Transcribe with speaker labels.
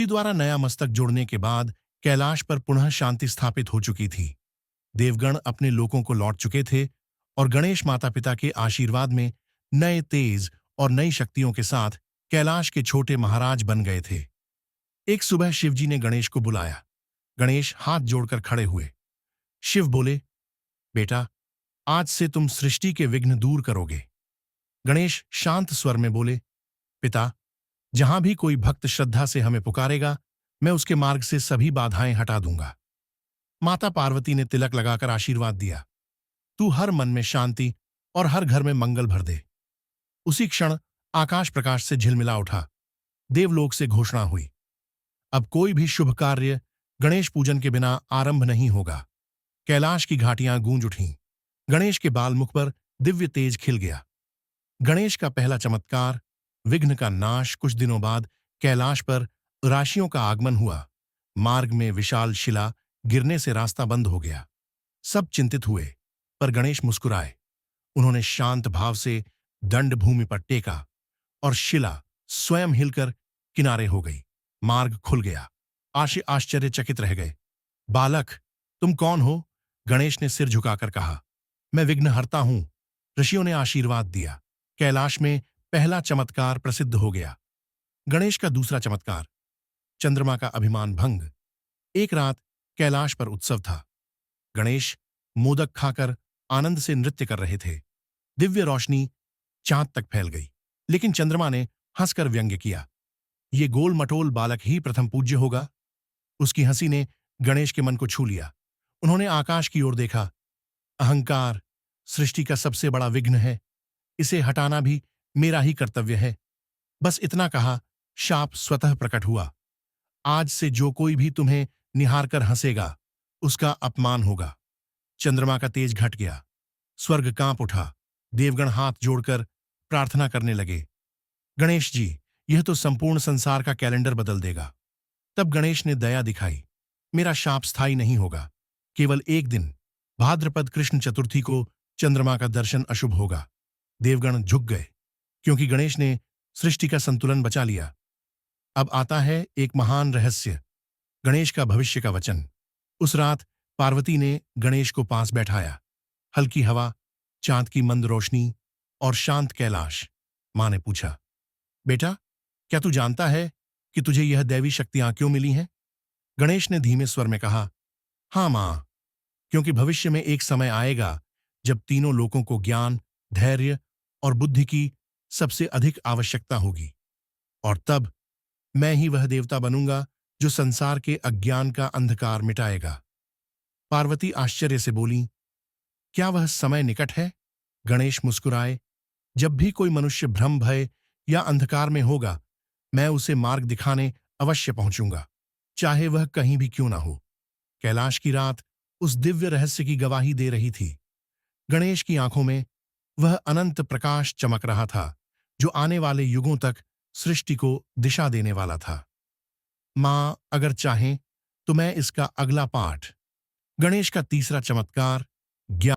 Speaker 1: द्वारा नया मस्तक जोड़ने के बाद कैलाश पर पुनः शांति स्थापित हो चुकी थी। देवगण अपने लोकों को लौट चुके थे और गणेश माता पिता के आशीर्वाद में नए तेज और नई शक्तियों के साथ कैलाश के छोटे महाराज बन गए थे। एक सुबह शिवजी ने गणेश को बुलाया। गणेश हाथ जोड़कर खड़े हुए। शिव बोले, बेटा, आज से तुम सृष्टि के विघ्न दूर करोगे। गणेश शांत स्वर में बोले, पिता, जहां भी कोई भक्त श्रद्धा से हमें पुकारेगा, मैं उसके मार्ग से सभी बाधाएं हटा दूंगा। माता पार्वती ने तिलक लगाकर आशीर्वाद दिया, तू हर मन में शांति और हर घर में मंगल भर दे। उसी क्षण आकाश प्रकाश से झिलमिला उठा। देवलोक से घोषणा हुई, अब कोई भी शुभ कार्य गणेश पूजन के बिना आरंभ नहीं होगा। कैलाश की घाटियां गूंज उठीं। गणेश के बाल मुख पर दिव्य तेज खिल गया। गणेश का पहला चमत्कार, विघ्न का नाश। कुछ दिनों बाद कैलाश पर राशियों का आगमन हुआ। मार्ग में विशाल शिला गिरने से रास्ता बंद हो गया। सब चिंतित हुए, पर गणेश मुस्कुराए। उन्होंने शांत भाव से दंड भूमि पर टेका और शिला स्वयं हिलकर किनारे हो गई। मार्ग खुल गया। आश्चर्यचकित रह गए। बालक, तुम कौन हो? गणेश ने सिर झुकाकर कहा, मैं विघ्नहर्ता हूं। ऋषियों ने आशीर्वाद दिया। कैलाश में पहला चमत्कार प्रसिद्ध हो गया। गणेश का दूसरा चमत्कार, चंद्रमा का अभिमान भंग। एक रात कैलाश पर उत्सव था। गणेश मोदक खाकर आनंद से नृत्य कर रहे थे। दिव्य रोशनी चांद तक फैल गई, लेकिन चंद्रमा ने हंसकर व्यंग्य किया, ये गोल मटोल बालक ही प्रथम पूज्य होगा। उसकी हंसी ने गणेश के मन को छू लिया। उन्होंने आकाश की ओर देखा। अहंकार सृष्टि का सबसे बड़ा विघ्न है, इसे हटाना भी मेरा ही कर्तव्य है। बस इतना कहा, शाप स्वतः प्रकट हुआ। आज से जो कोई भी तुम्हें निहार कर हंसेगा, उसका अपमान होगा। चंद्रमा का तेज घट गया। स्वर्ग कांप उठा। देवगण हाथ जोड़कर प्रार्थना करने लगे, गणेश जी, यह तो संपूर्ण संसार का कैलेंडर बदल देगा। तब गणेश ने दया दिखाई, मेरा शाप स्थायी नहीं होगा। केवल एक दिन, भाद्रपद कृष्ण चतुर्थी को चंद्रमा का दर्शन अशुभ होगा। देवगण झुक गए, क्योंकि गणेश ने सृष्टि का संतुलन बचा लिया। अब आता है एक महान रहस्य, गणेश का भविष्य का वचन। उस रात पार्वती ने गणेश को पास बैठाया। हल्की हवा, चांद की मंद रोशनी और शांत कैलाश। मां ने पूछा, बेटा, क्या तू जानता है कि तुझे यह दैवी शक्तियां क्यों मिली हैं? गणेश ने धीमे स्वर में कहा, हां मां, क्योंकि भविष्य में एक समय आएगा जब तीनों लोगों को ज्ञान, धैर्य और बुद्धि की सबसे अधिक आवश्यकता होगी। और तब मैं ही वह देवता बनूंगा जो संसार के अज्ञान का अंधकार मिटाएगा। पार्वती आश्चर्य से बोली, क्या वह समय निकट है? गणेश मुस्कुराए, जब भी कोई मनुष्य भ्रम, भय या अंधकार में होगा, मैं उसे मार्ग दिखाने अवश्य पहुंचूंगा, चाहे वह कहीं भी क्यों ना हो। कैलाश की रात उस दिव्य रहस्य की गवाही दे रही थी। गणेश की आंखों में वह अनंत प्रकाश चमक रहा था, जो आने वाले युगों तक सृष्टि को दिशा देने वाला था। मां, अगर चाहें तो मैं इसका अगला पाठ, गणेश का तीसरा चमत्कार, ज्ञान